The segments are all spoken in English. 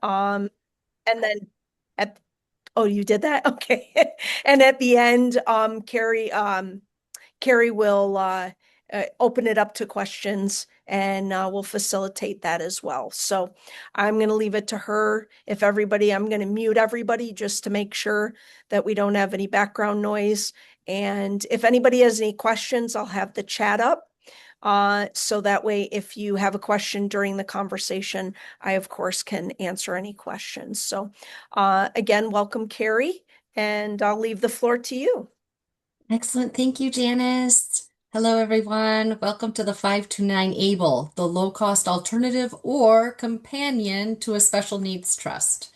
um, and then at, oh, you did that? Okay. And at the end, Carrie will open it up to questions and we'll facilitate that as well. So I'm going to leave it to her. I'm going to mute everybody just to make sure that we don't have any background noise. And if anybody has any questions, I'll have the chat up. So that way, if you have a question during the conversation, I, of course, can answer any questions. So again, welcome, Carrie, and I'll leave the floor to you. Excellent. Thank you, Janice. Hello, everyone. Welcome to the 529 ABLE, the low-cost alternative or companion to a special needs trust.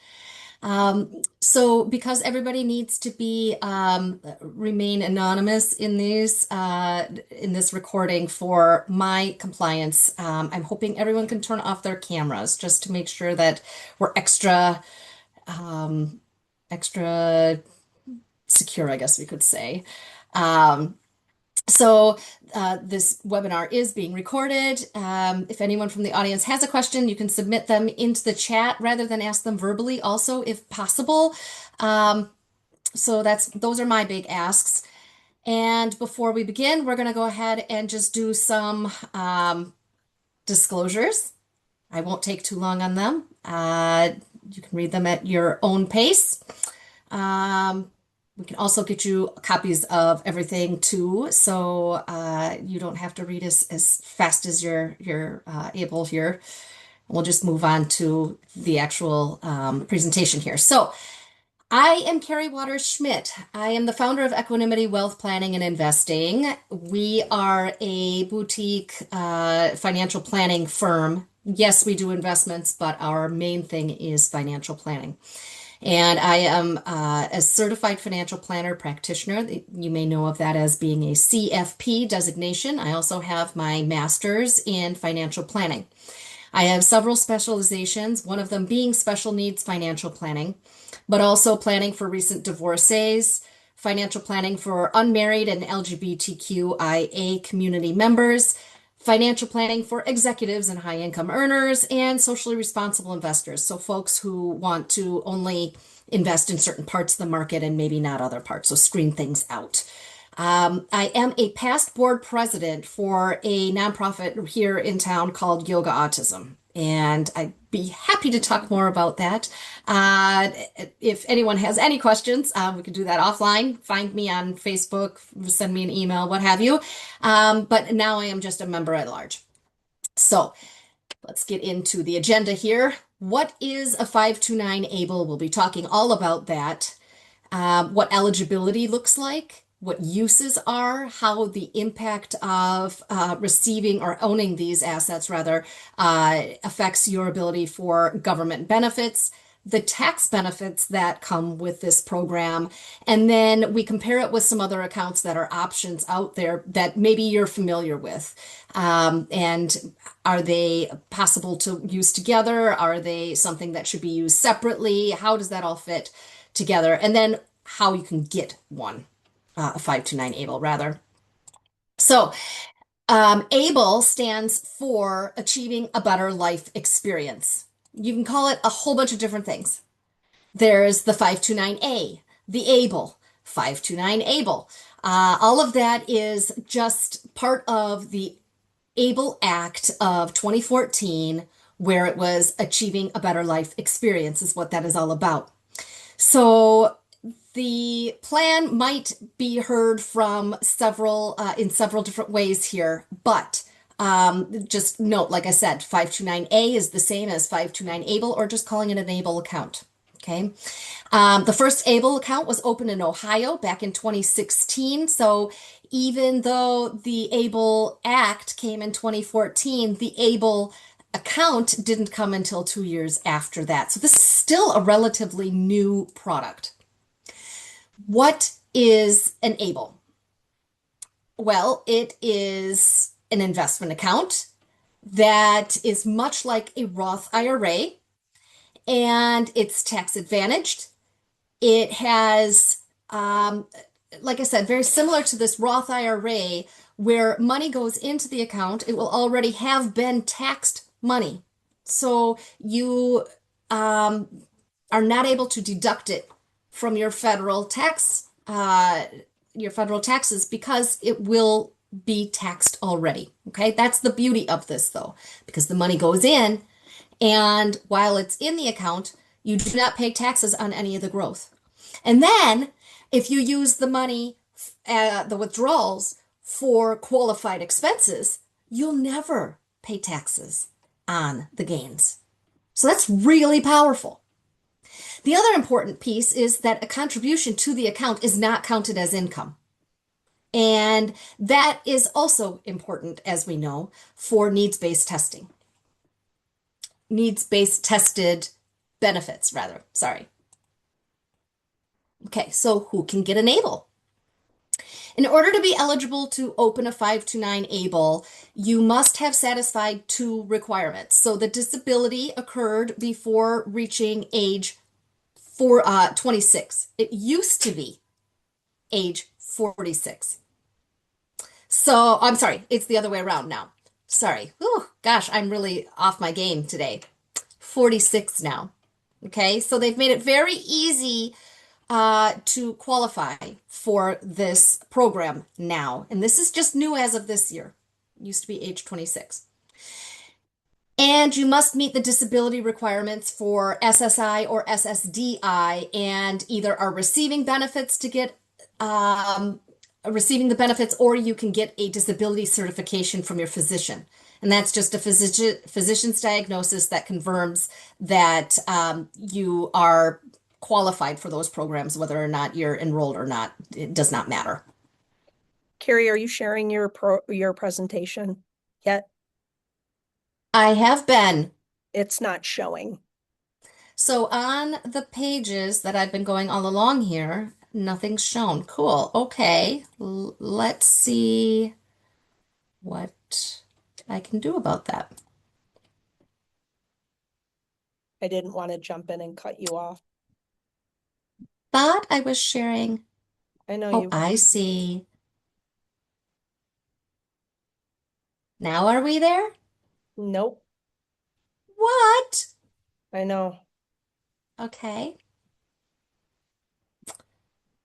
So because everybody needs to be remain anonymous in this recording for my compliance, I'm hoping everyone can turn off their cameras just to make sure that we're um, extra secure, I guess we could say. Um, so this webinar is being recorded. If anyone from the audience has a question, you can submit them into the chat rather than ask them verbally also, if possible. Um, so those are my big asks. And before we begin, we're going to go ahead and just do some disclosures. I won't take too long on them. You can read them at your own pace. Um, we can also get you copies of everything too, so you don't have to read as fast as you're able here. We'll just move on to the actual presentation here. So I am Carrie Waters Schmidt. I am the founder of Equanimity Wealth Planning and Investing. We are a boutique financial planning firm. Yes, we do investments, but our main thing is financial planning. And I am a certified financial planner practitioner. You may know of that as being a CFP designation. I also have my master's in financial planning. I have several specializations, one of them being special needs financial planning, but also planning for recent divorcees, financial planning for unmarried and LGBTQIA community members, financial planning for executives and high income earners, and socially responsible investors. So, folks who want to only invest in certain parts of the market and maybe not other parts, so screen things out. I am a past board president for a nonprofit here in town called Yoga Autism, and I'd be happy to talk more about that. Uh, if anyone has any questions, we can do that offline. Find me on Facebook, send me an email, what have you. But now I am just a member at large. So let's get into the agenda here. What is a 529 ABLE? We'll be talking all about that, what eligibility looks like, what uses are, how the impact of receiving or owning these assets, rather, affects your ability for government benefits, the tax benefits that come with this program, and then we compare it with some other accounts that are options out there that maybe you're familiar with. And are they possible to use together? Are they something that should be used separately? How does that all fit together? And then how you can get one, a 529 ABLE rather. So ABLE stands for Achieving a Better Life Experience. You can call it a whole bunch of different things. There's the 529A, the ABLE, 529 ABLE. All of that is just part of the ABLE Act of 2014, where it was Achieving a Better Life Experience, is what that is all about. So the plan might be heard from several in several different ways here, but just note, like I said, 529A is the same as 529 ABLE, or just calling it an ABLE account. Okay. The first ABLE account was opened in Ohio back in 2016. So even though the ABLE Act came in 2014, the ABLE account didn't come until 2 years after that. So this is still a relatively new product. What is an ABLE? Well, it is an investment account that is much like a Roth IRA, and it's tax advantaged. It has, like I said, very similar to this Roth IRA, where money goes into the account, it will already have been taxed money. So you um, are not able to deduct it from your federal taxes because it will be taxed already. Okay, that's the beauty of this though, because the money goes in, and while it's in the account, you do not pay taxes on any of the growth. And then if you use the money, the withdrawals for qualified expenses, you'll never pay taxes on the gains. So that's really powerful. The other important piece is that a contribution to the account is not counted as income. And that is also important, as we know, for needs-based testing. Needs-based tested benefits, rather. Sorry. Okay, so who can get an ABLE? In order to be eligible to open a 529 ABLE, you must have satisfied two requirements. So the disability occurred before reaching age 26. It used to be age 46. So I'm sorry, it's the other way around now. Sorry. Oh, gosh, I'm really off my game today. 46 now. Okay, so they've made it very easy to qualify for this program now. And this is just new as of this year. It used to be age 26. And you must meet the disability requirements for SSI or SSDI and either are receiving benefits to get receiving the benefits, or you can get a disability certification from your physician. And that's just a physician's diagnosis that confirms that you are qualified for those programs, whether or not you're enrolled or not. It does not matter. Carrie, are you sharing your presentation yet? I have been. It's not showing. So on the pages that I've been going all along here, nothing's shown. Cool. Okay. Let's see what I can do about that. I didn't want to jump in and cut you off. Thought I was sharing. I know Oh, you were. I see. Now are we there? Nope. What? I know. Okay.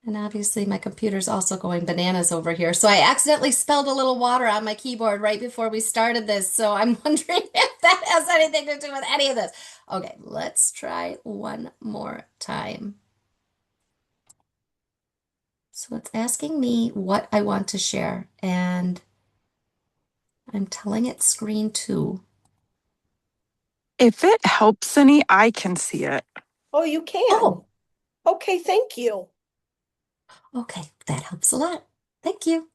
And obviously my computer's also going bananas over here. So I accidentally spilled a little water on my keyboard right before we started this. So I'm wondering if that has anything to do with any of this. Okay, let's try one more time. So it's asking me what I want to share, and I'm telling it screen two. If it helps any, I can see it. Oh, you can. Oh, Okay, thank you. okay, that helps a lot. Thank you.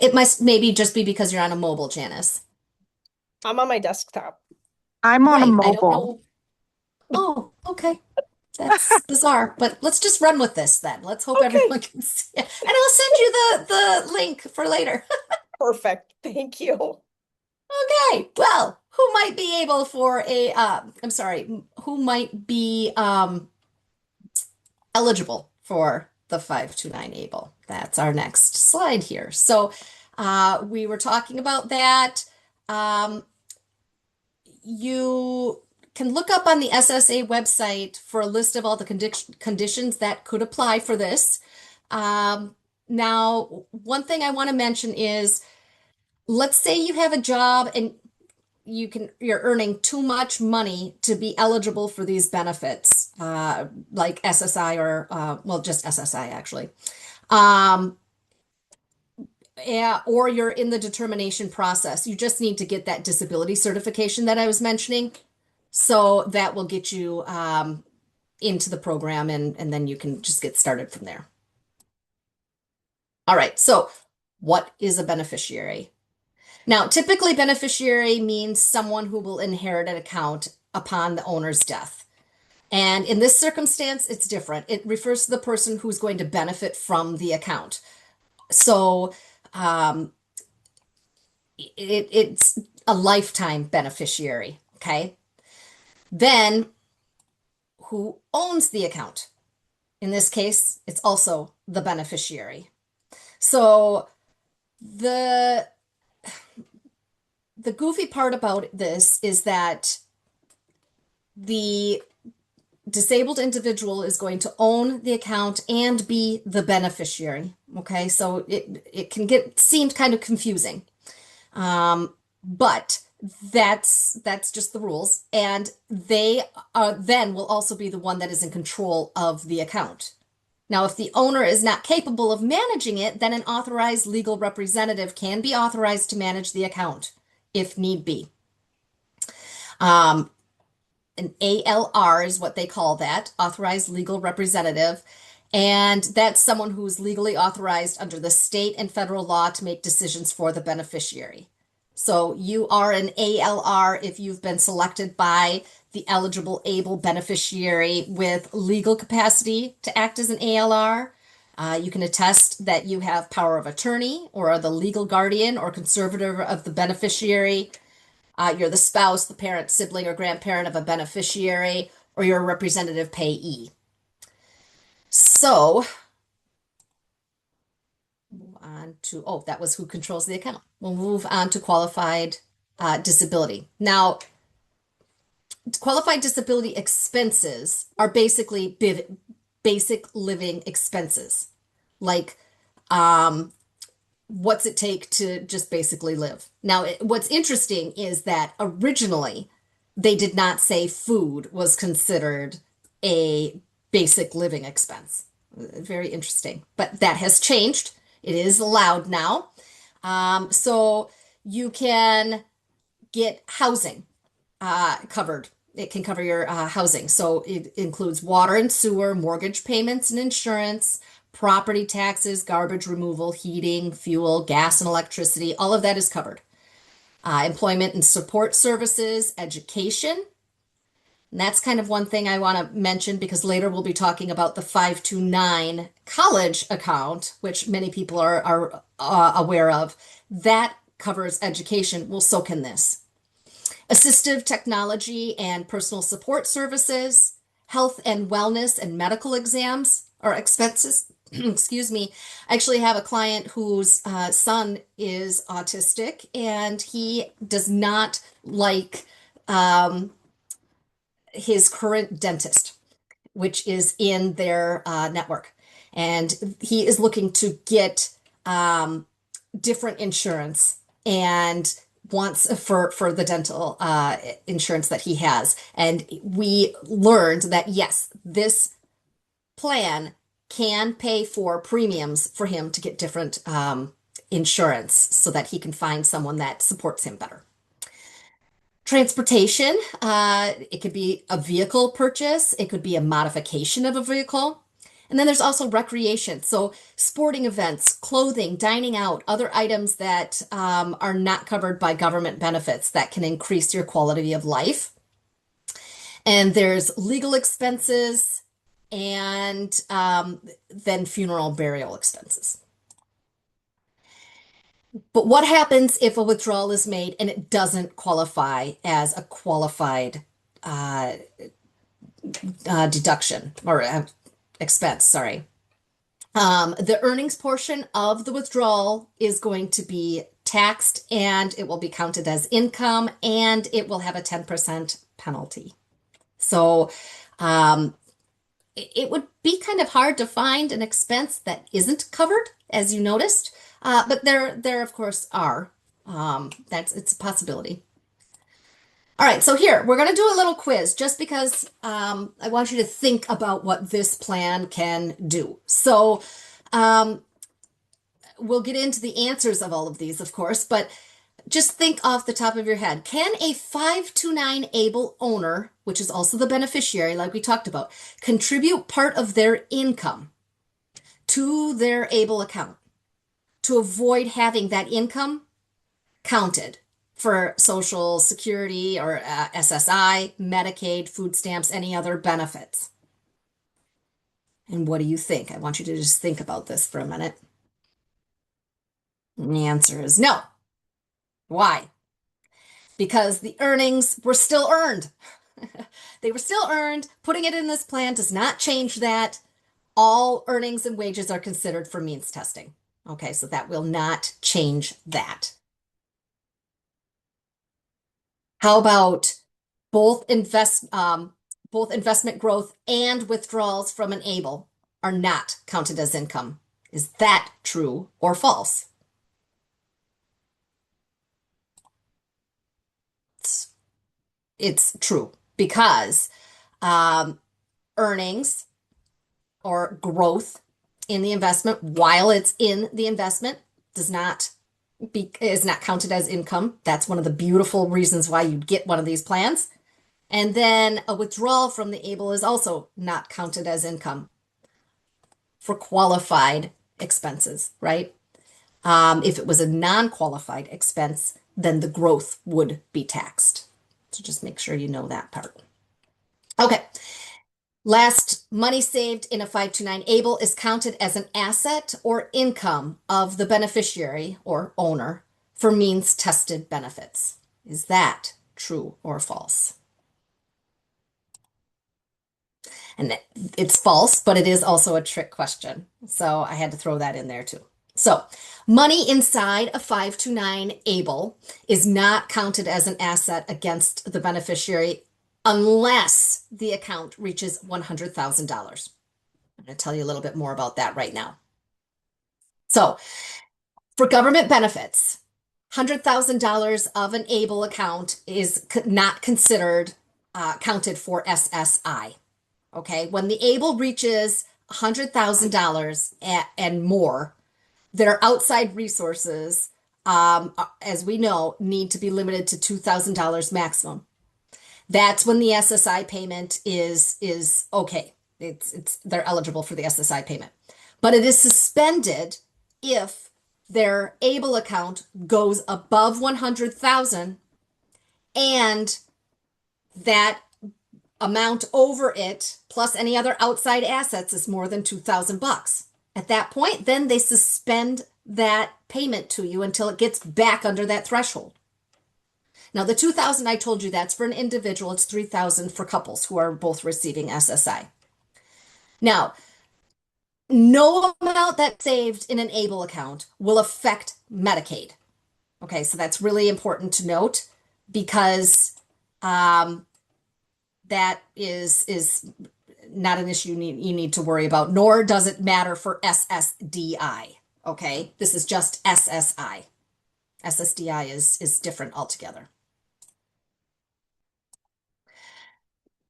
It must maybe just be because you're on a mobile, Janice. I'm on my desktop. I'm on a Right, I don't mobile. know. Oh, okay. That's bizarre, but let's just run with this then. Let's hope Okay, everyone can see it. And I'll send you the link for later. perfect. Thank you. Okay, well, who might be able for a I'm sorry, who might be eligible for the 529 ABLE? That's our next slide here. So we were talking about that. Um, you can look up on the SSA website for a list of all the conditions that could apply for this. Now, one thing I want to mention is, let's say you have a job and you're earning too much money to be eligible for these benefits, like SSI or well, just SSI actually. Um, yeah, or you're in the determination process. You just need to get that disability certification that I was mentioning. So that will get you into the program, and then you can just get started from there. All right, so what is a beneficiary? Now, typically, beneficiary means someone who will inherit an account upon the owner's death. And in this circumstance, it's different. It refers to the person who's going to benefit from the account. So um, it's a lifetime beneficiary, okay? Then, who owns the account? In this case, it's also the beneficiary. So the the goofy part about this is that the disabled individual is going to own the account and be the beneficiary. Okay, so it can get seemed kind of confusing, but that's just the rules, and they then will also be the one that is in control of the account. Now, if the owner is not capable of managing it, then an authorized legal representative can be authorized to manage the account if need be. An ALR is what they call that, authorized legal representative. And that's someone who's legally authorized under the state and federal law to make decisions for the beneficiary. So you are an ALR if you've been selected by the eligible able beneficiary with legal capacity to act as an ALR. You can attest that you have power of attorney or are the legal guardian or conservator of the beneficiary. You're the spouse, the parent, sibling, or grandparent of a beneficiary, or you're a representative payee. So, move on to, oh, that was who controls the account. We'll move on to qualified disability. Now, qualified disability expenses are basically basic living expenses, like what's it take to just basically live. Now, what's interesting is that originally they did not say food was considered a basic living expense. Very interesting, but that has changed. It is allowed now. So you can get housing covered. It can cover your housing. So it includes water and sewer, mortgage payments and insurance, property taxes, garbage removal, heating, fuel, gas and electricity. All of that is covered. Employment and support services, education. And that's kind of one thing I want to mention because later we'll be talking about the 529 college account, which many people are aware of. That covers education. Well, so can this. Assistive technology and personal support services, health and wellness and medical exams or expenses. Excuse me. I actually have a client whose son is autistic and he does not like his current dentist, which is in their network. And he is looking to get different insurance and wants for the dental insurance that he has. And we learned that, yes, this plan can pay for premiums for him to get different insurance so that he can find someone that supports him better. Transportation, it could be a vehicle purchase, it could be a modification of a vehicle. And then there's also recreation. So sporting events, clothing, dining out, other items that are not covered by government benefits that can increase your quality of life. And there's legal expenses and then funeral burial expenses. But what happens if a withdrawal is made and it doesn't qualify as a qualified deduction or expense, sorry. The earnings portion of the withdrawal is going to be taxed and it will be counted as income and it will have a 10% penalty. So it would be kind of hard to find an expense that isn't covered, as you noticed, but there of course are. It's a possibility. All right, so here, we're going to do a little quiz just because I want you to think about what this plan can do. So we'll get into the answers of all of these, of course, but just think off the top of your head. Can a 529 able owner, which is also the beneficiary like we talked about, contribute part of their income to their able account to avoid having that income counted for Social Security or SSI, Medicaid, food stamps, any other benefits? And what do you think? I want you to just think about this for a minute. And the answer is no. Why? Because the earnings were still earned. They were still earned. Putting it in this plan does not change that. All earnings and wages are considered for means testing. Okay, so that will not change that. How about both both investment growth and withdrawals from an ABLE are not counted as income. Is that true or false? It's true because um, earnings or growth in the investment while it's in the investment does not is not counted as income. That's one of the beautiful reasons why you'd get one of these plans. And then a withdrawal from the ABLE is also not counted as income for qualified expenses, right? If it was a non-qualified expense, then the growth would be taxed. So just make sure you know that part. Okay. Last, money saved in a 529 ABLE is counted as an asset or income of the beneficiary or owner for means tested benefits. Is that true or false? And it's false, but it is also a trick question. So I had to throw that in there too. So money inside a 529 ABLE is not counted as an asset against the beneficiary unless the account reaches $100,000. I'm going to tell you a little bit more about that right now. So for government benefits, $100,000 of an ABLE account is not considered counted for SSI. Okay, when the ABLE reaches $100,000 and more, their outside resources, as we know, need to be limited to $2,000 maximum. That's when the SSI payment is okay. They're eligible for the SSI payment, but it is suspended if their ABLE account goes above 100,000 and that amount over it plus any other outside assets is more than $2,000. At that point, then they suspend that payment to you until it gets back under that threshold. Now, the 2,000 I told you, that's for an individual. It's 3,000 for couples who are both receiving SSI. Now, no amount that's saved in an ABLE account will affect Medicaid. Okay, so that's really important to note because that is not an issue you need to worry about, nor does it matter for SSDI. Okay, this is just SSI. SSDI is different altogether.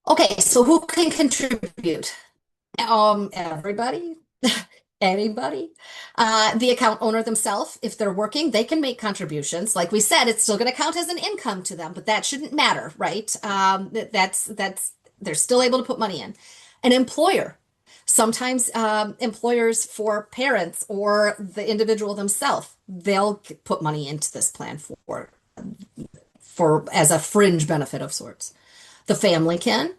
Okay, so who can contribute? Everybody, anybody. The account owner themselves, if they're working, they can make contributions. Like we said, it's still going to count as an income to them, but that shouldn't matter, right? That's they're still able to put money in. An employer. Sometimes employers for parents or the individual themselves, they'll put money into this plan for as a fringe benefit of sorts. The family can.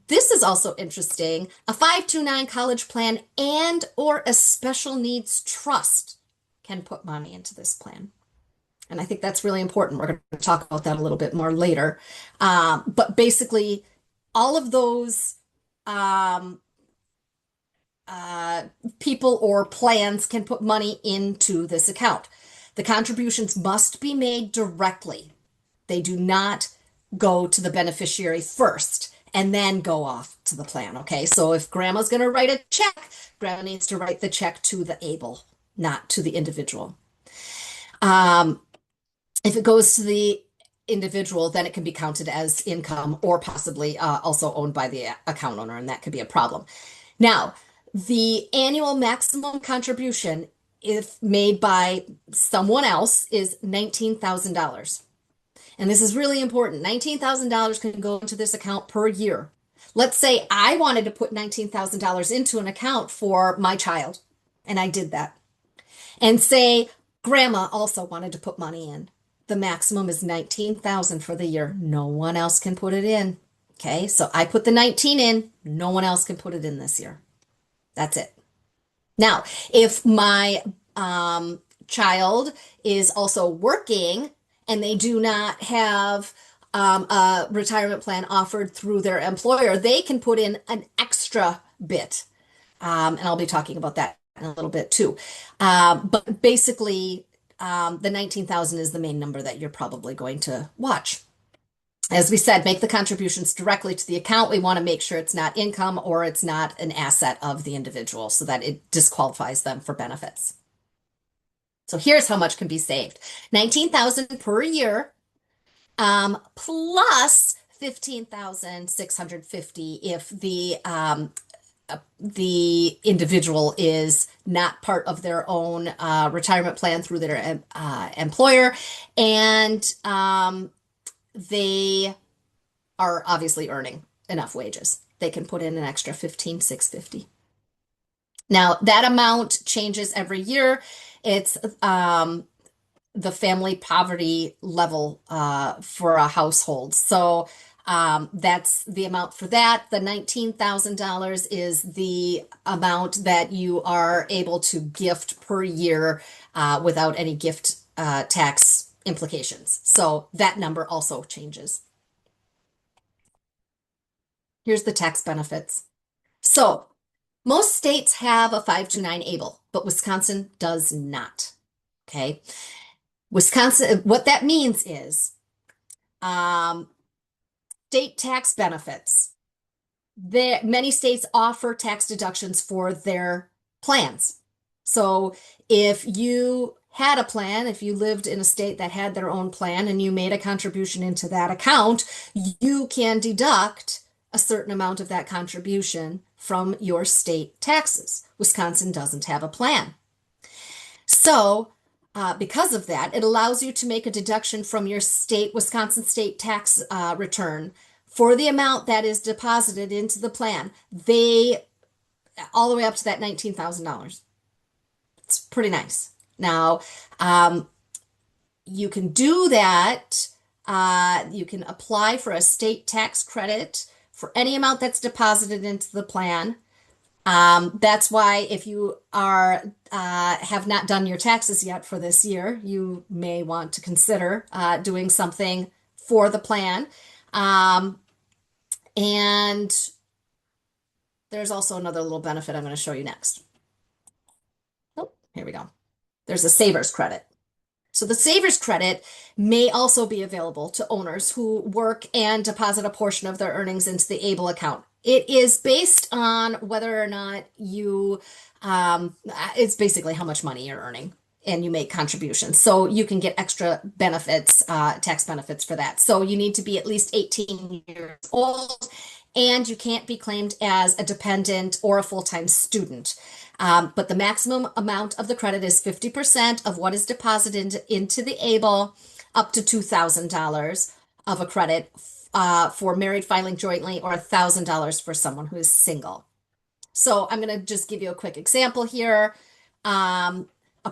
This is also interesting. A 529 college plan and or a special needs trust can put money into this plan. And I think that's really important. We're going to talk about that a little bit more later. But basically, all of those people or plans can put money into this account. The contributions must be made directly. They do not go to the beneficiary first and then go off to the plan. Okay, so if grandma's going to write a check, grandma needs to write the check to the ABLE, not to the individual. If it goes to the individual, then it can be counted as income or possibly also owned by the account owner, and that could be a problem. Now, the annual maximum contribution, if made by someone else, is $19,000. And this is really important. $19,000 can go into this account per year. Let's say I wanted to put $19,000 into an account for my child, and I did that. And say grandma also wanted to put money in. The maximum is $19,000 for the year. No one else can put it in. Okay, so I put the 19 in. No one else can put it in this year. That's it. Now, if my child is also working and they do not have a retirement plan offered through their employer, they can put in an extra bit. And I'll be talking about that in a little bit too. But basically, the 19,000 is the main number that you're probably going to watch. as we said, make the contributions directly to the account. We want to make sure it's not income or it's not an asset of the individual so that it disqualifies them for benefits. So here's how much can be saved. 19,000 per year, plus 15,650 if the individual is not part of their own retirement plan through their employer, and they are obviously earning enough wages. They can put in an extra 15,650. Now that amount changes every year. It's the family poverty level for a household. So that's the amount for that. The $19,000 is the amount that you are able to gift per year without any gift tax implications. So that number also changes. Here's the tax benefits. So most states have a 529 able, but Wisconsin does not. Okay. Wisconsin, what that means is state tax benefits. Many states offer tax deductions for their plans. So if you had a plan, if you lived in a state that had their own plan and you made a contribution into that account, you can deduct a certain amount of that contribution from your state taxes. Wisconsin doesn't have a plan. So because of that, it allows you to make a deduction from your Wisconsin state tax return for the amount that is deposited into the plan. All the way up to that $19,000. It's pretty nice. Now, you can do that. You can apply for a state tax credit for any amount that's deposited into the plan. That's why if you have not done your taxes yet for this year, you may want to consider doing something for the plan. And there's also another little benefit I'm going to show you next. Oh, here we go. There's a saver's credit. So the saver's credit may also be available to owners who work and deposit a portion of their earnings into the ABLE account. It is based on whether or not it's basically how much money you're earning and you make contributions. So you can get extra benefits, tax benefits for that. So you need to be at least 18 years old and you can't be claimed as a dependent or a full-time student. But the maximum amount of the credit is 50% of what is deposited into the ABLE, up to $2,000 of a credit for married filing jointly, or $1,000 for someone who is single. So I'm going to just give you a quick example here. A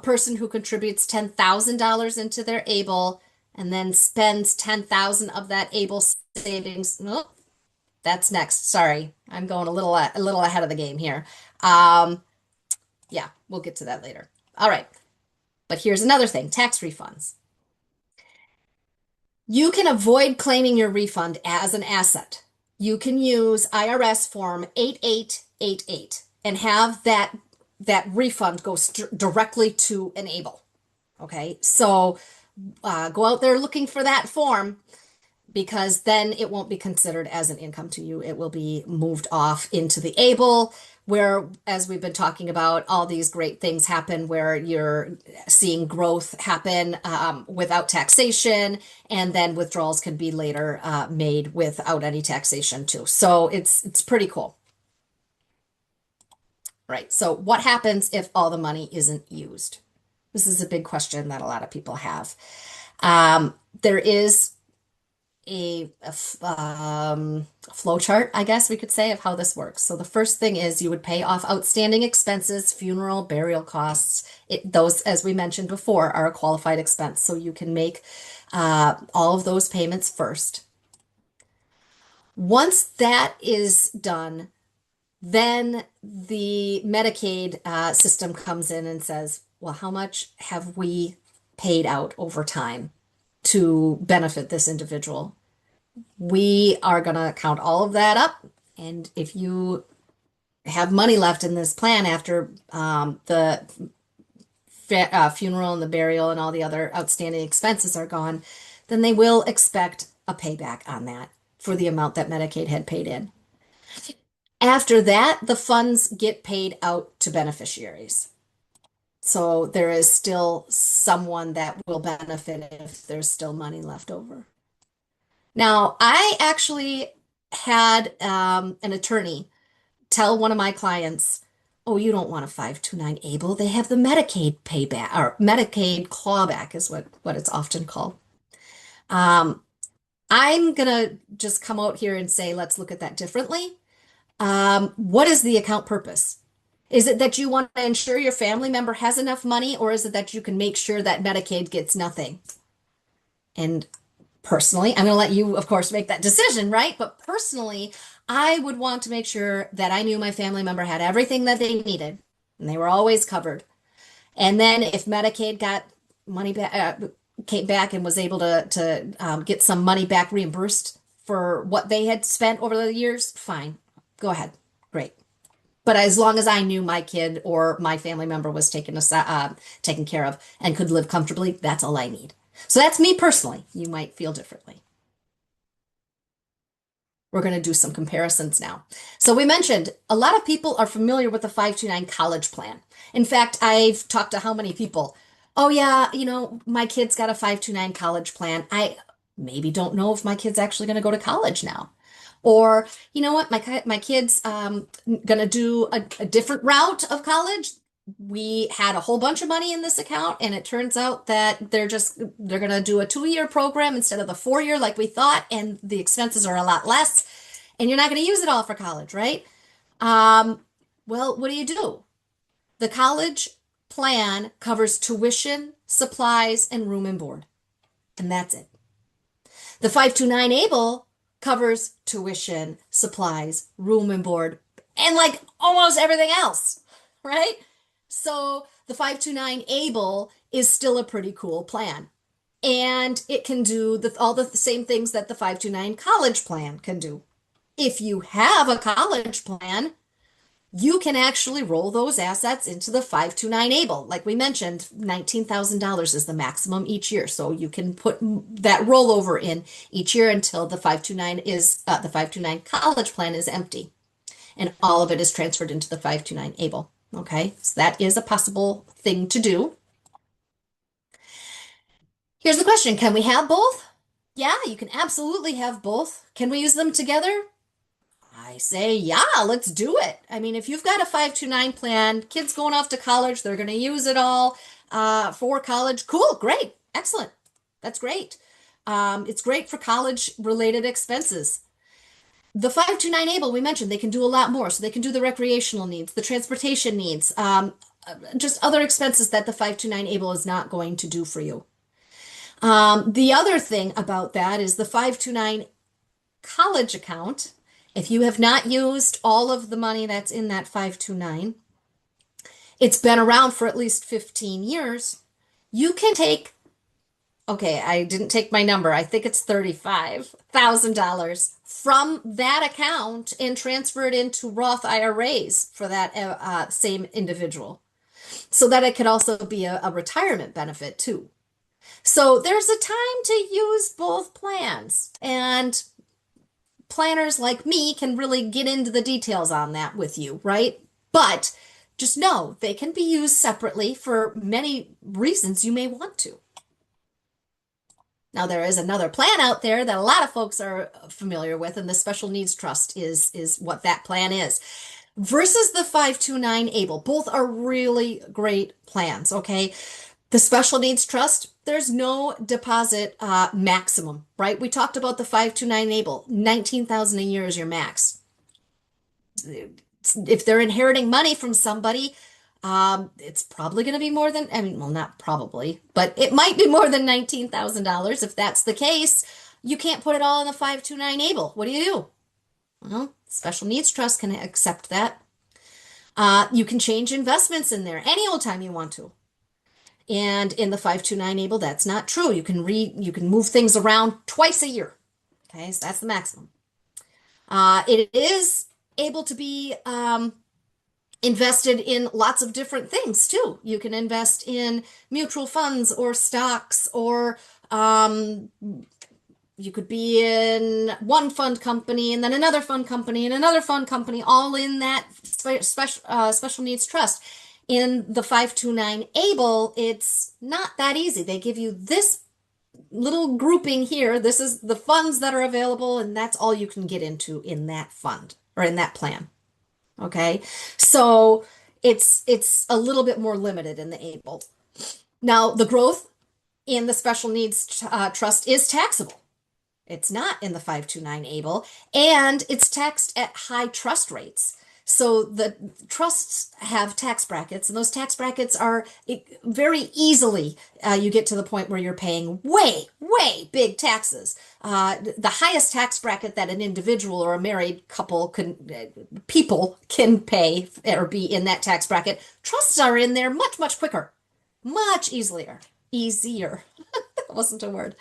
person who contributes $10,000 into their ABLE and then spends $10,000 of that ABLE savings. Oh, that's next. Sorry, I'm going a little ahead of the game here. Yeah, we'll get to that later. All right. But here's another thing, tax refunds. You can avoid claiming your refund as an asset. You can use IRS form 8888 and have that refund go directly to an ABLE. Okay, so go out there looking for that form, because then it won't be considered as an income to you. It will be moved off into the ABLE, where, as we've been talking about, all these great things happen where you're seeing growth happen without taxation, and then withdrawals can be later made without any taxation too. So it's pretty cool. Right. So what happens if all the money isn't used? This is a big question that a lot of people have. There is a flow chart, I guess we could say, of how this works. So the first thing is you would pay off outstanding expenses, funeral, burial costs. Those, as we mentioned before, are a qualified expense. So you can make all of those payments first. Once that is done, then the Medicaid system comes in and says, well, how much have we paid out over time to benefit this individual? We are going to count all of that up. And if you have money left in this plan after the funeral and the burial and all the other outstanding expenses are gone, then they will expect a payback on that for the amount that Medicaid had paid in. After that, the funds get paid out to beneficiaries. So there is still someone that will benefit if there's still money left over. Now, I actually had an attorney tell one of my clients, "Oh, you don't want a 529 able. They have the Medicaid payback or Medicaid clawback is what it's often called." Um, I'm gonna just come out here and say, let's look at that differently. What is the account purpose? Is it that you want to ensure your family member has enough money, or is it that you can make sure that Medicaid gets nothing? And personally, I'm going to let you, of course, make that decision, right? But personally, I would want to make sure that I knew my family member had everything that they needed and they were always covered. And then if Medicaid got money back, came back and was able to get some money back reimbursed for what they had spent over the years, fine, go ahead, great. But as long as I knew my kid or my family member was taken care of and could live comfortably, that's all I need. So that's me personally. You might feel differently. We're going to do some comparisons now. So we mentioned a lot of people are familiar with the 529 college plan. In fact, I've talked to how many people? Oh yeah, my kid's got a 529 college plan. I maybe don't know if my kid's actually going to go to college now. Or, you know what, my kid's gonna do a different route of college. We had a whole bunch of money in this account, and it turns out that they're gonna do a 2-year program instead of the 4-year like we thought, and the expenses are a lot less, and you're not gonna use it all for college, right? Um, well, what do? The college plan covers tuition, supplies, and room and board, and that's it. The 529 ABLE covers tuition, supplies, room and board, and like almost everything else, right? So the 529 ABLE is still a pretty cool plan. And it can do all the same things that the 529 college plan can do. If you have a college plan, you can actually roll those assets into the 529 ABLE. Like we mentioned, $19,000 is the maximum each year. So you can put that rollover in each year until the 529 college plan is empty. And all of it is transferred into the 529 ABLE. Okay, so that is a possible thing to do. Here's the question. Can we have both? Yeah, you can absolutely have both. Can we use them together? I say, yeah, let's do it. I mean, if you've got a 529 plan, kids going off to college, they're going to use it all for college. Cool, great, excellent. That's great. It's great for college related expenses. The 529 ABLE, we mentioned, they can do a lot more. So they can do the recreational needs, the transportation needs, just other expenses that the 529 ABLE is not going to do for you. The other thing about that is the 529 college account. If you have not used all of the money that's in that 529, it's been around for at least 15 years, you can take, okay, I didn't take my number. I think it's $35,000 from that account and transfer it into Roth IRAs for that same individual so that it could also be a retirement benefit too. So there's a time to use both plans, and planners like me can really get into the details on that with you, right? But just know they can be used separately for many reasons you may want to. Now, there is another plan out there that a lot of folks are familiar with, and the Special Needs Trust is what that plan is. Versus the 529 ABLE. Both are really great plans, okay? The Special Needs Trust, there's no deposit maximum, right? We talked about the 529 ABLE, $19,000 a year is your max. If they're inheriting money from somebody, it's probably going to be more than, I mean, well, not probably, but it might be more than $19,000. If that's the case, you can't put it all in the 529 ABLE. What do? Well, Special Needs Trust can accept that. You can change investments in there any old time you want to. And in the 529 ABLE, that's not true. You can move things around twice a year. Okay, so that's the maximum. It is able to be invested in lots of different things too. You can invest in mutual funds or stocks or You could be in one fund company and then another fund company and another fund company, all in that special needs trust. In the 529 ABLE, it's not that easy. They give you this little grouping here. This is the funds that are available, and that's all you can get into in that fund or in that plan. Okay, so it's a little bit more limited in the ABLE. Now, the growth in the special needs trust is taxable. It's not in the 529 ABLE, and it's taxed at high trust rates. So the trusts have tax brackets, and those tax brackets are very easily, you get to the point where you're paying way, way big taxes. The highest tax bracket that an individual or a married couple people can pay or be in that tax bracket, trusts are in there much, much quicker, much easier. Easier. That wasn't a word.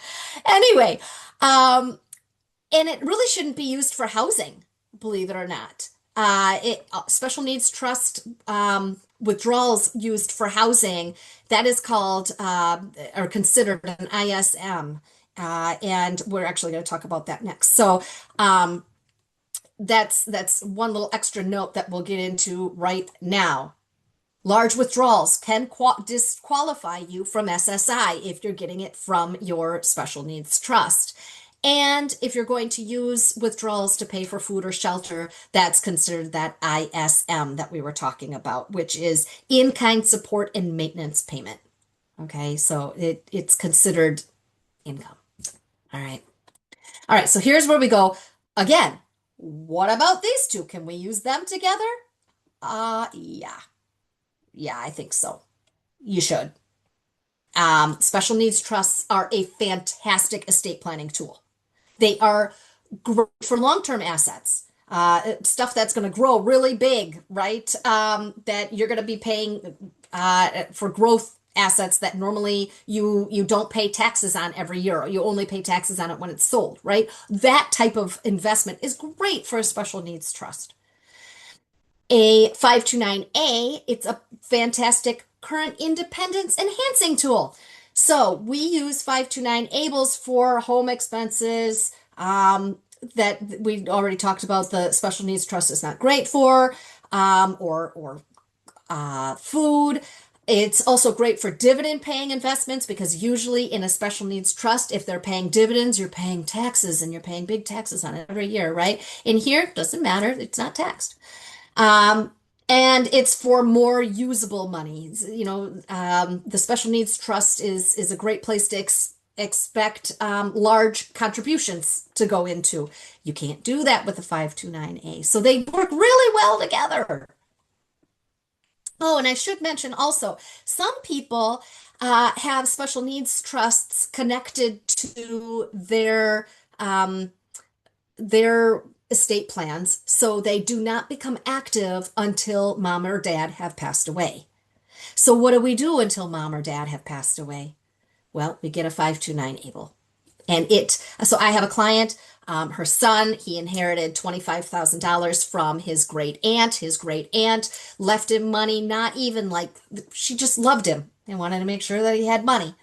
Anyway, and it really shouldn't be used for housing, believe it or not. Special needs trust withdrawals used for housing, that is called or considered an ISM. And we're actually going to talk about that next. So that's one little extra note that we'll get into right now. Large withdrawals can disqualify you from SSI if you're getting it from your special needs trust. And if you're going to use withdrawals to pay for food or shelter, that's considered that ISM that we were talking about, which is in-kind support and maintenance payment. Okay, so it's considered income. All right. All right, so here's where we go. Again, what about these two? Can we use them together? Yeah. Yeah, I think so. You should. Special needs trusts are a fantastic estate planning tool. They are great for long-term assets, stuff that's going to grow really big, right? That you're going to be paying for growth assets that normally you don't pay taxes on every year. You only pay taxes on it when it's sold, right? That type of investment is great for a special needs trust. A 529A, it's a fantastic current independence enhancing tool. So we use 529 ABLEs for home expenses that we already talked about. The special needs trust is not great for, or food. It's also great for dividend paying investments because usually in a special needs trust, if they're paying dividends, you're paying taxes and you're paying big taxes on it every year, right? In here, doesn't matter. It's not taxed. And it's for more usable money. You know, the special needs trust is a great place to expect large contributions to go into. You can't do that with the 529A. So they work really well together. Oh, and I should mention also, some people have special needs trusts connected to their estate plans, so they do not become active until mom or dad have passed away. So what do we do until mom or dad have passed away? Well, we get a 529 ABLE. So I have a client, her son, he inherited $25,000 from his great aunt. His great aunt left him money, not even like, she just loved him and wanted to make sure that he had money.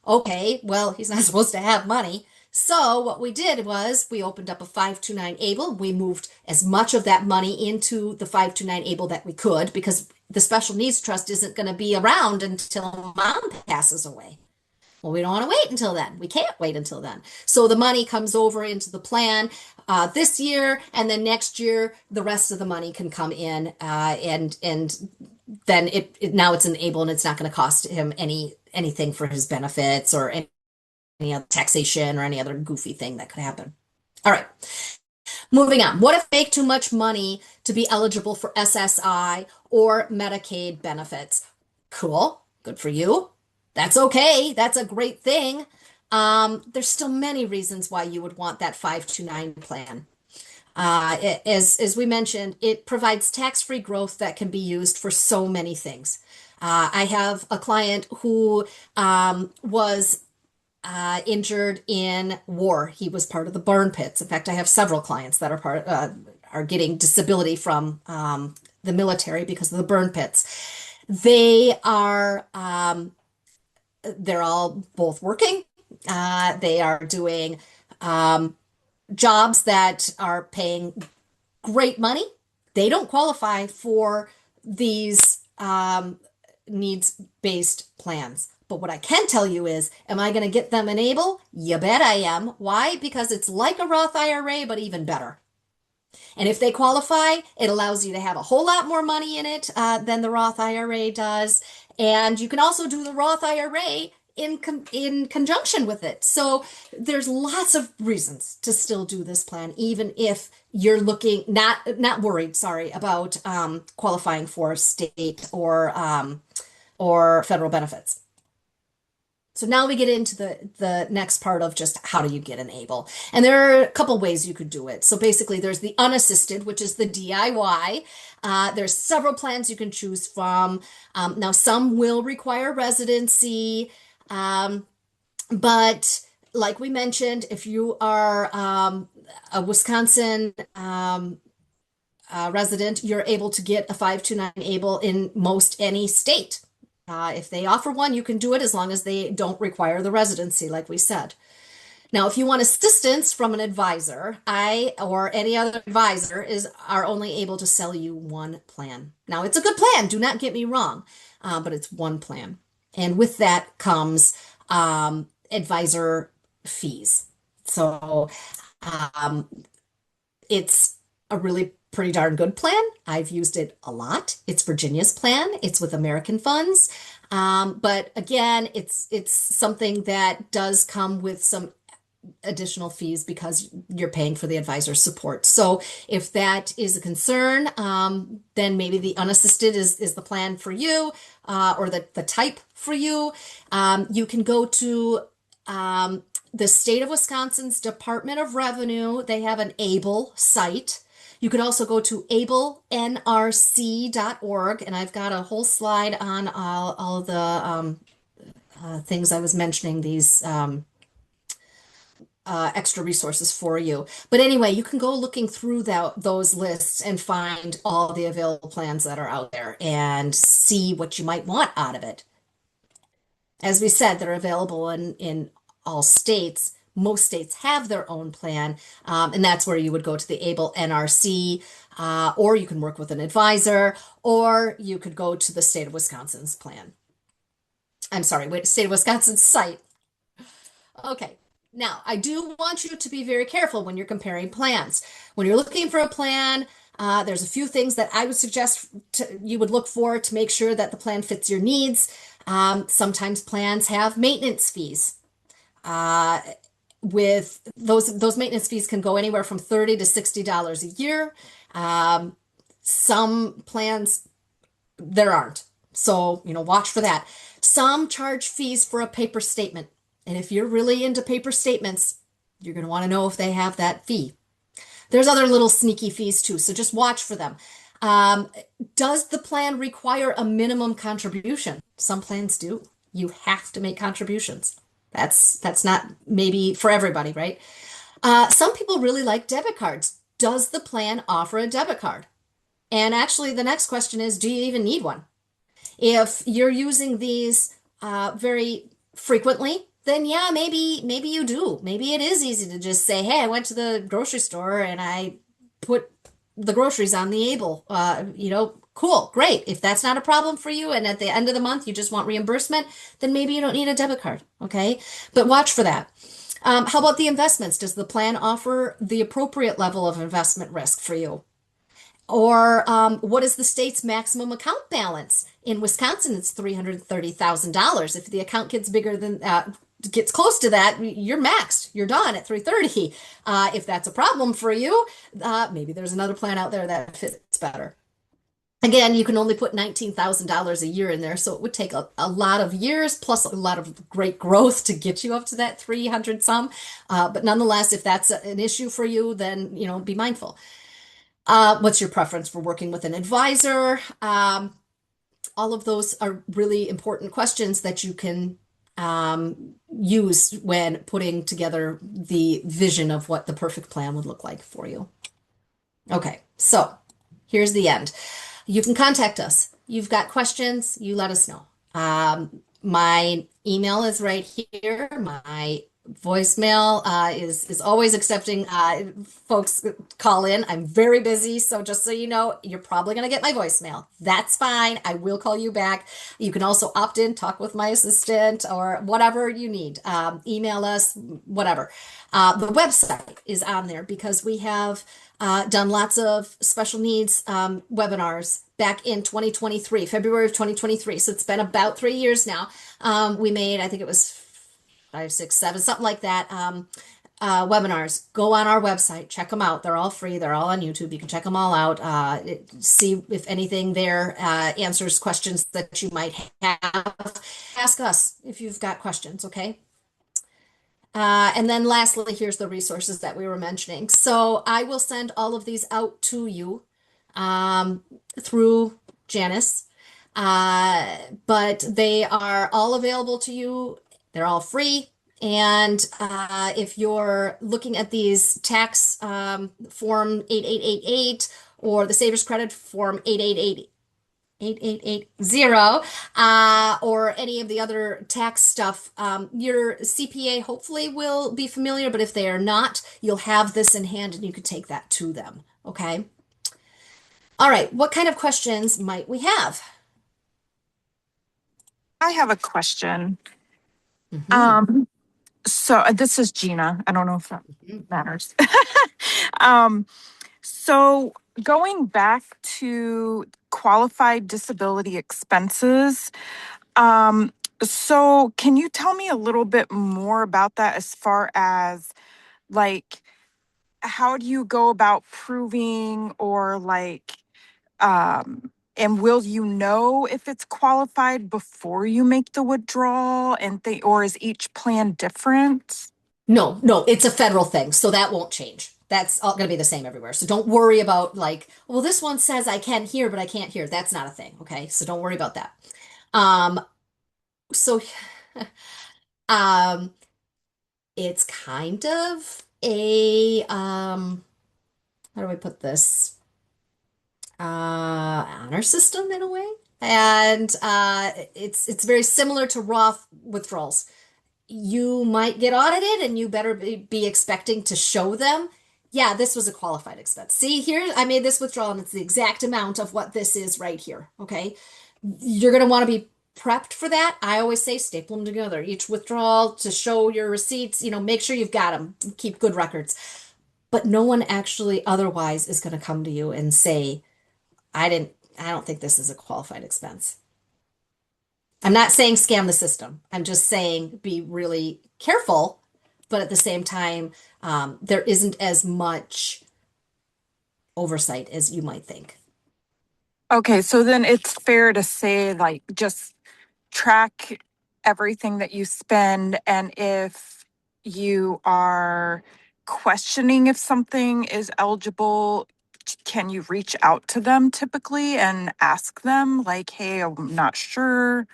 Okay, well, he's not supposed to have money. So what we did was we opened up a 529 ABLE. We moved as much of that money into the 529 ABLE that we could because the special needs trust isn't going to be around until mom passes away. Well, we don't want to wait until then. We can't wait until then. So the money comes over into the plan this year, and then next year the rest of the money can come in, and then now it's an ABLE and it's not going to cost him anything for his benefits or any other taxation or any other goofy thing that could happen. All right, moving on. What if you make too much money to be eligible for SSI or Medicaid benefits? Cool, good for you. That's okay. That's a great thing. There's still many reasons why you would want that 529 plan. As we mentioned, it provides tax-free growth that can be used for so many things. I have a client who was injured in war. He was part of the burn pits. In fact, I have several clients that are getting disability from the military because of the burn pits. They're all both working. They are doing Jobs that are paying great money, they don't qualify for these needs-based plans. But what I can tell you is, am I going to get them enable? You bet I am. Why? Because it's like a Roth IRA, but even better. And if they qualify, it allows you to have a whole lot more money in it than the Roth IRA does. And you can also do the Roth IRA in conjunction with it. So there's lots of reasons to still do this plan, even if you're looking not worried, sorry, about qualifying for state or federal benefits. So now we get into the next part of just how do you get an ABLE. And there are a couple ways you could do it. So basically there's the unassisted, which is the DIY. There's several plans you can choose from. Now some will require residency, but like we mentioned, if you are a Wisconsin resident, you're able to get a 529 ABLE in most any state. If they offer one, you can do it as long as they don't require the residency, like we said. Now, if you want assistance from an advisor, I or any other advisor are only able to sell you one plan. Now, it's a good plan, do not get me wrong, but it's one plan. And with that comes advisor fees. So it's a really pretty darn good plan. I've used it a lot. It's Virginia's plan. It's with American funds. But again, it's something that does come with some additional fees because you're paying for the advisor support. So if that is a concern, then maybe the unassisted is the plan for you, or the type for you. You can go to the state of Wisconsin's Department of Revenue. They have an ABLE site. You could also go to ablenrc.org, and I've got a whole slide on all the things I was mentioning, these extra resources for you. But anyway, you can go looking through those lists and find all the available plans that are out there and see what you might want out of it. As we said, they're available in all states. Most states have their own plan, and that's where you would go to the ABLE NRC, or you can work with an advisor, or you could go to the state of Wisconsin's plan. I'm sorry, wait, state of Wisconsin's site. Okay, now I do want you to be very careful when you're comparing plans. When you're looking for a plan, there's a few things that I would suggest you would look for to make sure that the plan fits your needs. Sometimes plans have maintenance fees. With those maintenance fees can go anywhere from $30 to $60 a year. Some plans there aren't. So, watch for that. Some charge fees for a paper statement. And if you're really into paper statements, you're going to want to know if they have that fee. There's other little sneaky fees too, so just watch for them. Does the plan require a minimum contribution? Some plans do. You have to make contributions. That's not maybe for everybody, right? Some people really like debit cards. Does the plan offer a debit card? And actually, the next question is, do you even need one? If you're using these very frequently, then yeah, maybe you do. Maybe it is easy to just say, hey, I went to the grocery store and I put the groceries on the ABLE. Cool, great. If that's not a problem for you and at the end of the month you just want reimbursement, then maybe you don't need a debit card, okay? But watch for that. How about the investments? Does the plan offer the appropriate level of investment risk for you? Or what is the state's maximum account balance? In Wisconsin, it's $330,000. If the account gets bigger than gets close to that, you're maxed. You're done at 330. If that's a problem for you, maybe there's another plan out there that fits better. Again, you can only put $19,000 a year in there, so it would take a lot of years plus a lot of great growth to get you up to that 300 some. But nonetheless, if that's an issue for you, then be mindful. What's your preference for working with an advisor? All of those are really important questions that you can use when putting together the vision of what the perfect plan would look like for you. Okay, so here's the end. You can contact us. You've got questions, you let us know. My email is right here. My Voicemail is always accepting folks call in. I'm very busy, so just so you know, you're probably going to get my voicemail. That's fine. I will call you back. You can also opt in, talk with my assistant, or whatever you need. Email us, whatever. The website is on there because we have done lots of special needs webinars back in 2023, February of 2023. So it's been about 3 years now. We made, I think it was five, six, seven, something like that. Webinars. Go on our website, check them out. They're all free. They're all on YouTube. You can check them all out. See if anything there answers questions that you might have. Ask us if you've got questions, okay? And then lastly, here's the resources that we were mentioning. So I will send all of these out to you through Janice, but they are all available to you. They're all free. And if you're looking at these tax form 8888 or the Savers Credit form 8880 or any of the other tax stuff, your CPA hopefully will be familiar, but if they are not, you'll have this in hand and you can take that to them. Okay. All right. What kind of questions might we have? I have a question. Mhm. So this is Gina. I don't know if that Mhm. matters. um, so going back to qualified disability expenses, um, so can you tell me a little bit more about that as far as like how do you go about proving or like and will you know if it's qualified before you make the withdrawal and they or is each plan different? No, no, it's a federal thing, so that won't change. That's all going to be the same everywhere. So don't worry about like, well, this one says I can hear, but I can't hear. That's not a thing. Okay. So don't worry about that. Um, so, um, it's kind of a, how do I put this? Honor system in a way. And it's very similar to Roth withdrawals. You might get audited and you better be expecting to show them, yeah, this was a qualified expense. See, here I made this withdrawal and it's the exact amount of what this is right here. Okay. You're going to want to be prepped for that. I always say staple them together. Each withdrawal to show your receipts, make sure you've got them. Keep good records. But no one actually otherwise is going to come to you and say, I don't think this is a qualified expense. I'm not saying scam the system. I'm just saying be really careful, but at the same time, there isn't as much oversight as you might think. Okay, so then it's fair to say like just track everything that you spend, and if you are questioning if something is eligible, can you reach out to them typically and ask them like, hey, I'm not sure?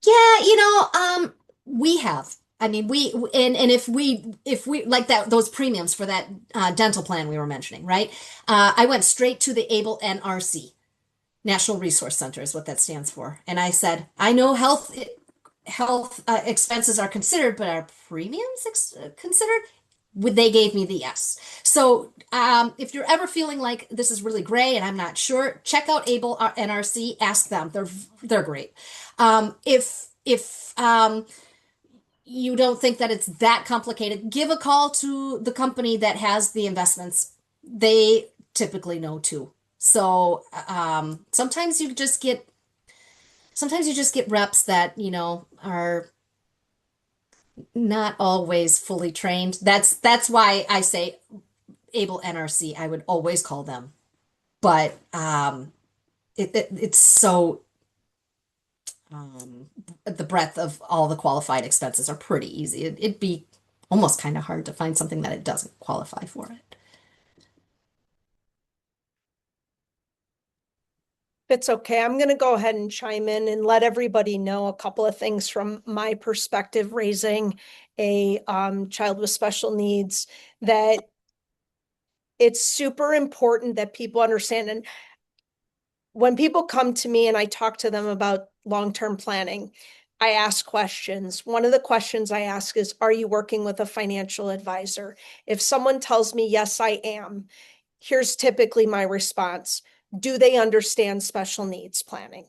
Yeah, we have. I mean, and if we like that those premiums for that dental plan we were mentioning, right? I went straight to the ABLE NRC, National Resource Center is what that stands for, and I said, I know health expenses are considered, but are premiums considered? They gave me the yes. So if you're ever feeling like this is really gray and I'm not sure, check out Able NRC. Ask them. They're great. If you don't think that it's that complicated, give a call to the company that has the investments. They typically know too. So sometimes you just get reps that are not always fully trained. That's why I say Able NRC. I would always call them, but it's so the breadth of all the qualified expenses are pretty easy. It'd be almost kind of hard to find something that it doesn't qualify for it. It's okay. I'm going to go ahead and chime in and let everybody know a couple of things from my perspective, raising a child with special needs, that it's super important that people understand. And when people come to me and I talk to them about long-term planning, I ask questions. One of the questions I ask is, are you working with a financial advisor? If someone tells me, yes, I am, here's typically my response. Do they understand special needs planning?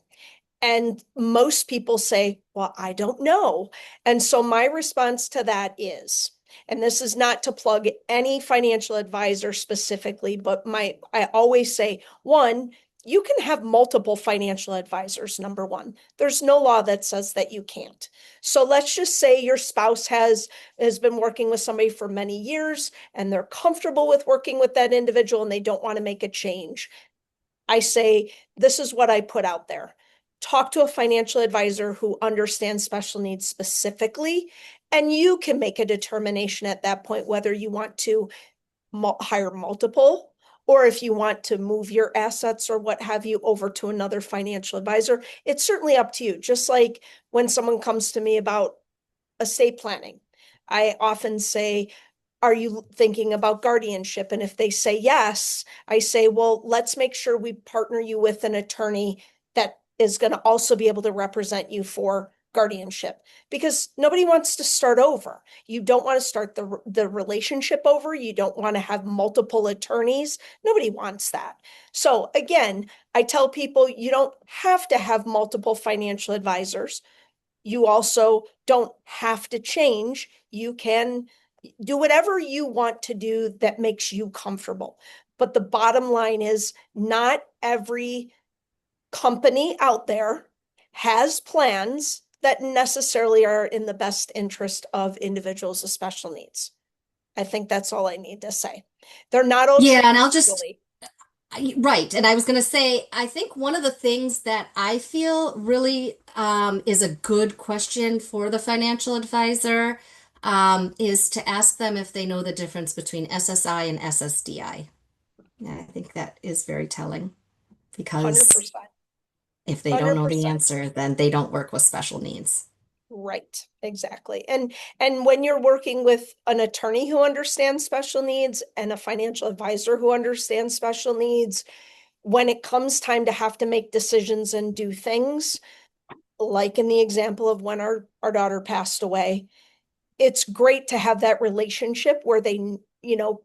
And most people say, well, I don't know. And so my response to that is, and this is not to plug any financial advisor specifically, but I always say, one, you can have multiple financial advisors, number one. There's no law that says that you can't. So let's just say your spouse has been working with somebody for many years and they're comfortable with working with that individual and they don't want to make a change. I say, this is what I put out there. Talk to a financial advisor who understands special needs specifically, and you can make a determination at that point whether you want to hire multiple or if you want to move your assets or what have you over to another financial advisor. It's certainly up to you. Just like when someone comes to me about estate planning, I often say, are you thinking about guardianship? And if they say yes, I say, well, let's make sure we partner you with an attorney that is going to also be able to represent you for guardianship, because nobody wants to start over. You don't want to start the relationship over. You don't want to have multiple attorneys. Nobody wants that. So again, I tell people you don't have to have multiple financial advisors. You also don't have to change. You can do whatever you want to do that makes you comfortable. But the bottom line is, not every company out there has plans that necessarily are in the best interest of individuals with special needs. I think that's all I need to say. They're not all Yeah, treated and I'll just equally. right. And I was going to say, I think one of the things that I feel really is a good question for the financial advisor is to ask them if they know the difference between SSI and SSDI. Yeah, I think that is very telling because 100%. if they don't know the 100%. answer, then they don't work with special needs. Right, exactly. And when you're working with an attorney who understands special needs and a financial advisor who understands special needs, when it comes time to have to make decisions and do things, like in the example of when our daughter passed away, it's great to have that relationship where they,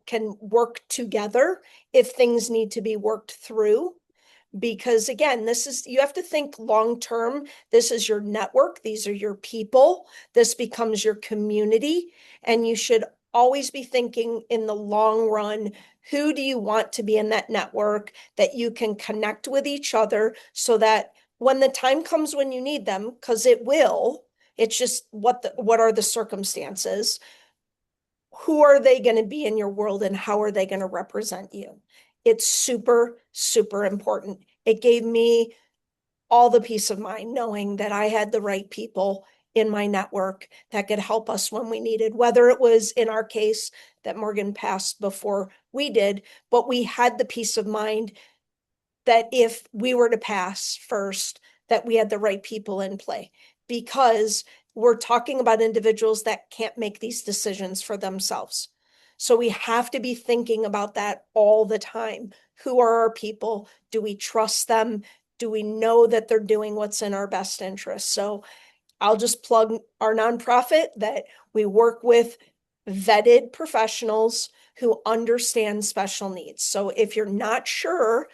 can work together if things need to be worked through. Because again, you have to think long term. This is your network, these are your people, this becomes your community, and you should always be thinking in the long run, who do you want to be in that network that you can connect with each other so that when the time comes when you need them, because it will, it's just what are the circumstances, who are they going to be in your world and how are they going to represent you? It's super, super important. It gave me all the peace of mind knowing that I had the right people in my network that could help us when we needed, whether it was in our case that Morgan passed before we did, but we had the peace of mind that if we were to pass first, that we had the right people in play, because we're talking about individuals that can't make these decisions for themselves. So we have to be thinking about that all the time. Who are our people? Do we trust them? Do we know that they're doing what's in our best interest? So I'll just plug our nonprofit that we work with vetted professionals who understand special needs. So if you're not sure,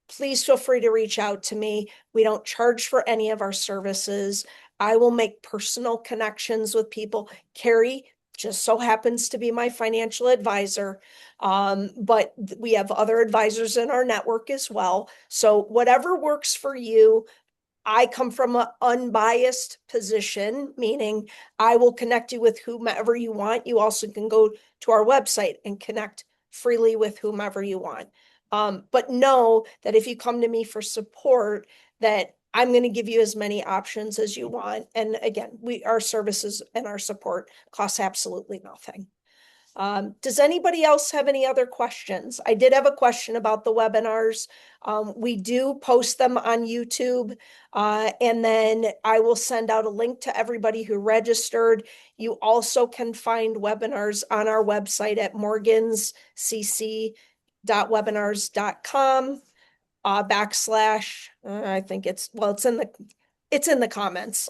please feel free to reach out to me. We don't charge for any of our services. I will make personal connections with people. Carrie just so happens to be my financial advisor. But we have other advisors in our network as well. So whatever works for you, I come from an unbiased position, meaning I will connect you with whomever you want. You also can go to our website and connect freely with whomever you want. But know that if you come to me for support, that I'm going to give you as many options as you want. And again, our services and our support costs absolutely nothing. Does anybody else have any other questions? I did have a question about the webinars. We do post them on YouTube, and then I will send out a link to everybody who registered. You also can find webinars on our website at morganscc.webinars.com / I think it's in the It's in the comments.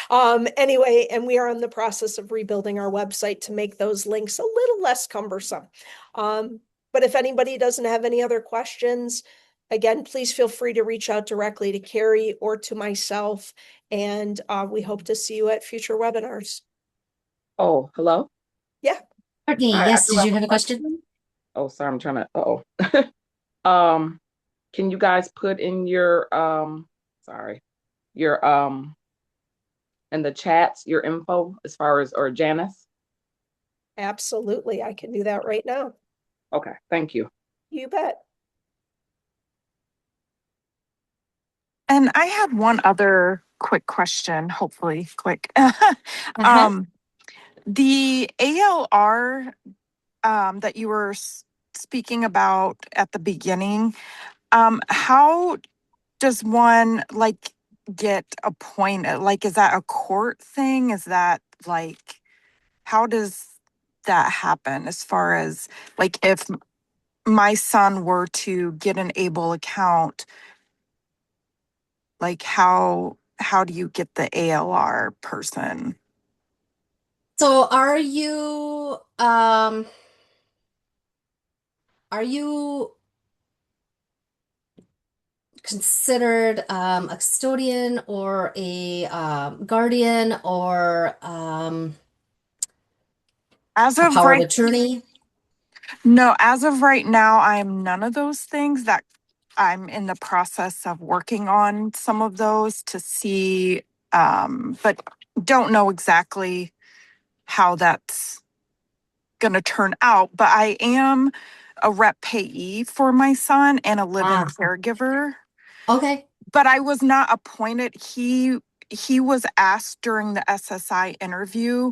Anyway, and we are in the process of rebuilding our website to make those links a little less cumbersome. But if anybody doesn't have any other questions, again, please feel free to reach out directly to Carrie or to myself. And we hope to see you at future webinars. Oh, hello. Yeah. Courtney, I yes, do did have you a have a question? question. Oh, sorry, I'm trying to, can you guys put in your, sorry, your, in the chats, your info as far as, or Janice? Absolutely. I can do that right now. Okay, thank you. You bet. And I had one other quick question, hopefully quick. Uh-huh. The ALR that you were speaking about at the beginning, how does one like get appointed? Like, is that a court thing? Is that like, how does that happen as far as like if my son were to get an able account, like how do you get the ALR person? So are you considered a custodian or a guardian or As a of power of right, attorney? no, as of right now, I am none of those things. That I'm in the process of working on some of those to see, but don't know exactly how that's going to turn out. But I am a rep payee for my son and a live-in Ah, caregiver. okay, But I was not appointed. He was asked during the SSI interview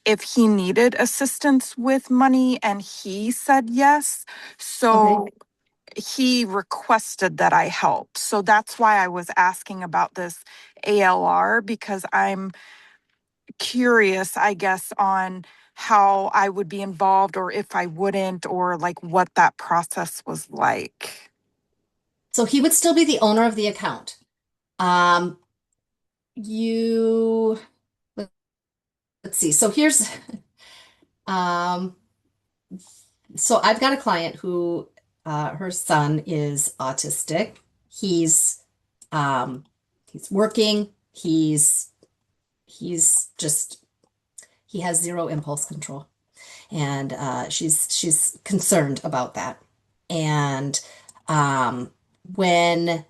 if he needed assistance with money, and he said yes. okay. So he requested that I help. So that's why I was asking about this ALR, because I'm curious, I guess, on how I would be involved or if I wouldn't, or like what that process was like. So he would still be the owner of the account. Um, you let's see. Um, so I've got a client who her son is autistic. He's um, he's working. He's just he has zero impulse control, and she's concerned about that. And when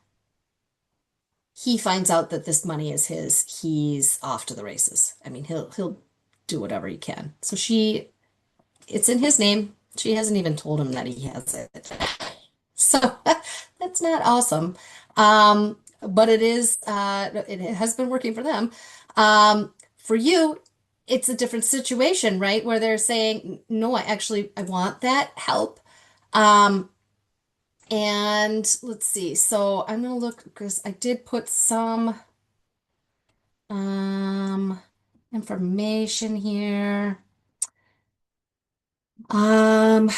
he finds out that this money is his, he's off to the races. I mean, he'll do whatever he can. So it's in his name. She hasn't even told him that he has it. So that's not awesome. But it has been working for them. For you, it's a different situation, right? Where they're saying, no, I want that help. Um, and let's see. So I'm gonna look because I did put some um information here. Um,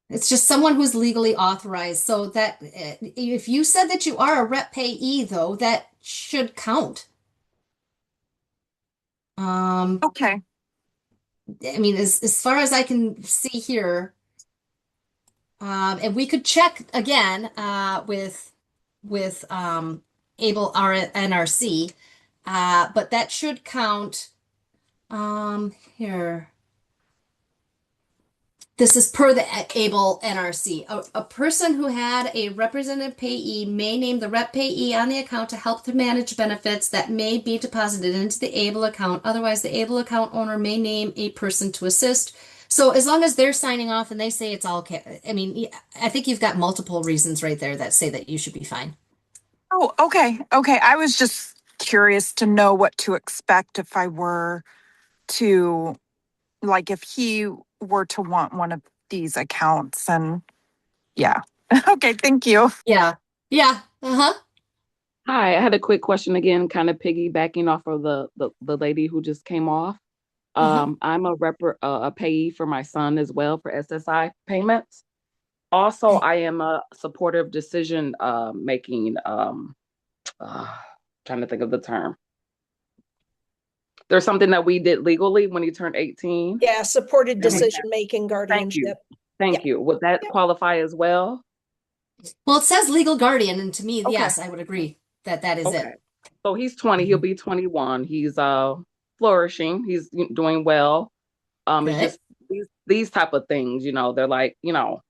it's just someone who's legally authorized. So that if you said that you are a rep payee, though, that should count. Um, Okay. I mean, as far as I can see here, and we could check again with Able R NRC, but that should count. Here. This is per the ABLE NRC. A person who had a representative payee may name the rep payee on the account to help to manage benefits that may be deposited into the ABLE account. Otherwise, the ABLE account owner may name a person to assist. So as long as they're signing off and they say it's all okay, I mean, I think you've got multiple reasons right there that say that you should be fine. Oh, okay. Okay. I was just curious to know what to expect if I were to, like, if he were to want one of these accounts. And yeah. Okay. Thank you. Yeah. Yeah. Uh-huh. Hi, I had a quick question again, kind of piggybacking off of the lady who just came off. Uh-huh. I'm a payee for my son as well for SSI payments. Also, Okay. I am a supportive decision making uh, trying to think of the term. There's something that we did legally when he turned 18. Yeah, supported And we, Okay. decision-making thank you. guardianship. Thank Yep, you. Would that yep. qualify as well? Well, it says legal guardian, and to me, Okay. yes, I would agree that that is Okay. it. So he's 20, he'll Mhm. be 21. He's flourishing, he's doing well. It's Good. just these type of things, they're like, More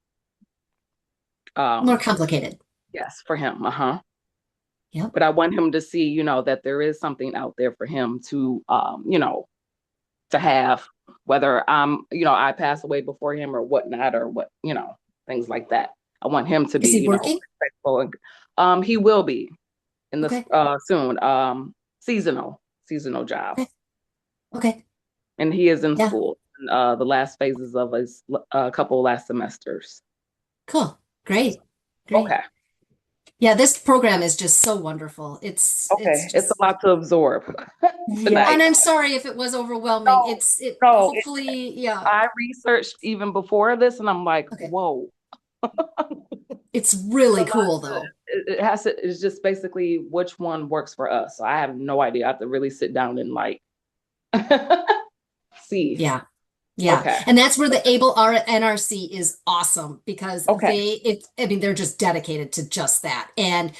um, complicated. yes, for him. Uh-huh. Yep. But I want him to see, that there is something out there for him to to have, whether I pass away before him or whatnot, or what, things like that. I want him to Is be, he working? respectful, and he will be in this Okay. soon. Seasonal job. Okay. Okay. And he is in Yeah. school, the last phases of his couple last semesters. Cool. Great. Great. Okay. Yeah, this program is just so wonderful. It's Okay. It's a just lot to absorb Yeah. and tonight. I'm sorry if it was overwhelming. No, It no. hopefully, yeah. I researched even before this, and I'm like, Okay. whoa. It's It's a really lot cool to, though. it has to, it's just basically which one works for us. So I have no idea. I have to really sit down and like see. Yeah. Yeah. Okay. And that's where the Able R NRC is awesome because Okay. I mean, they're just dedicated to just that. And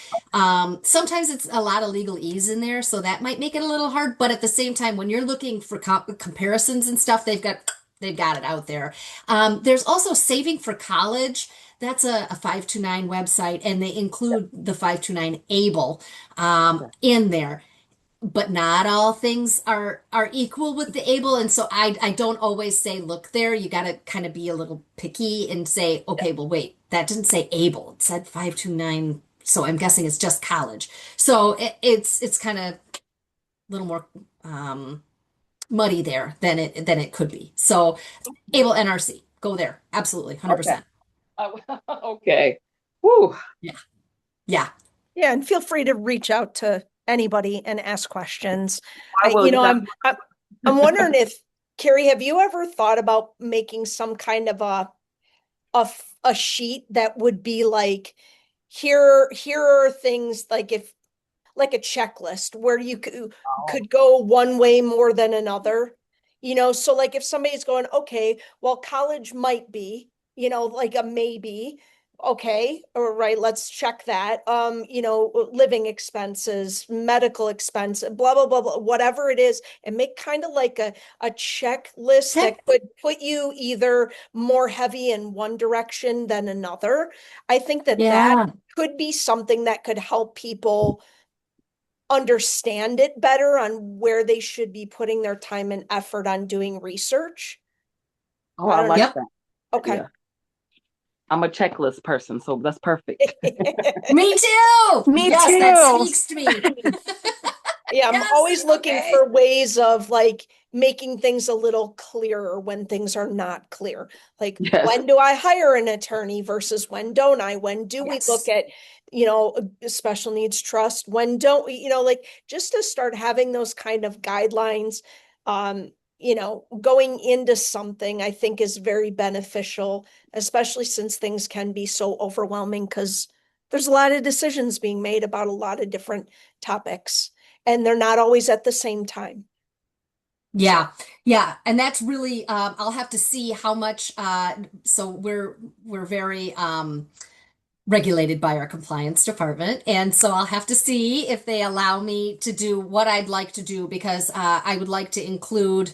sometimes it's a lot of legalese in there, so that might make it a little hard. But at the same time, when you're looking for comparisons and stuff, they've got it out there. There's also Saving for College. That's a 529 website, and they include the 529 Able Okay. in there, but not all things are equal with the able, and so I don't always say look there. You got to kind of be a little picky and say, okay, well, wait, that didn't say able, it said 529, so I'm guessing it's just college. So it's kind of a little more muddy there than it could be. So able NRC, go there, absolutely, Okay. 100%. Okay. Whew. Yeah. Yeah. Yeah, and feel free to reach out to anybody and ask questions. I will. You got I'm wondering if, Carrie, have you ever thought about making some kind of a sheet that would be like, here are things like if like a checklist where you oh, could go one way more than another. So like if somebody's going, okay, well, college might be, like a maybe. Okay, all right, let's check that. Living expenses, medical expense, blah, blah, blah, blah, whatever it is, and make kind of like a checklist Okay. that could put you either more heavy in one direction than another. I think that Yeah. could be something that could help people understand it better on where they should be putting their time and effort on doing research. I I don't like know. Yep. that Okay. idea. I'm a checklist person, so that's perfect. Me too. Me Yes, that too. speaks to me. Yeah, I'm Yes. always looking Okay. for ways of like making things a little clearer when things are not clear. Like, Yes. when do I hire an attorney versus when don't I? When do we look Yes. at, a special needs trust? When don't we, like just to start having those kind of guidelines, going into something I think is very beneficial, especially since things can be so overwhelming because there's a lot of decisions being made about a lot of different topics and they're not always at the same time. So, Yeah, yeah, and that's really I'll have to see how much so we're very regulated by our compliance department, and so I'll have to see if they allow me to do what I'd like to do because I would like to include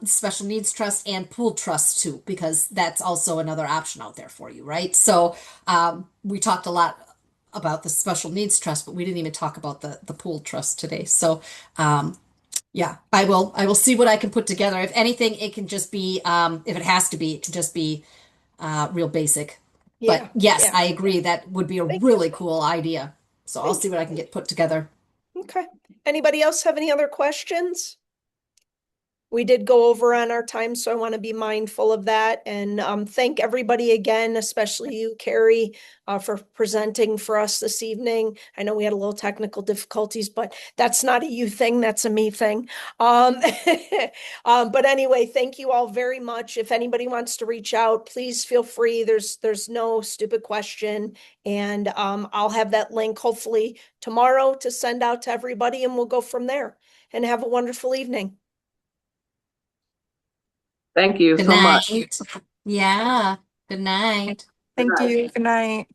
special needs trust and pooled trust too because that's also another option out there for you, right? So we talked a lot about the special needs trust, but we didn't even talk about the pooled trust today. So yeah, I will see what I can put together. If anything, it can just be if it has to be, it can just be real basic. But yeah, yes, yeah. I agree that would be a Thank you. really cool idea. So I'll Thank see you. what I can get put together. Okay. Anybody else have any other questions? We did go over on our time, so I want to be mindful of that. And thank everybody again, especially you, Carrie, for presenting for us this evening. I know we had a little technical difficulties, but that's not a you thing, that's a me thing. Um, but anyway, thank you all very much. If anybody wants to reach out, please feel free. There's no stupid question. And I'll have that link hopefully tomorrow to send out to everybody, and we'll go from there. And have a wonderful evening. Thank you Good so much. night. Yeah. Good night. Thank you. Good night.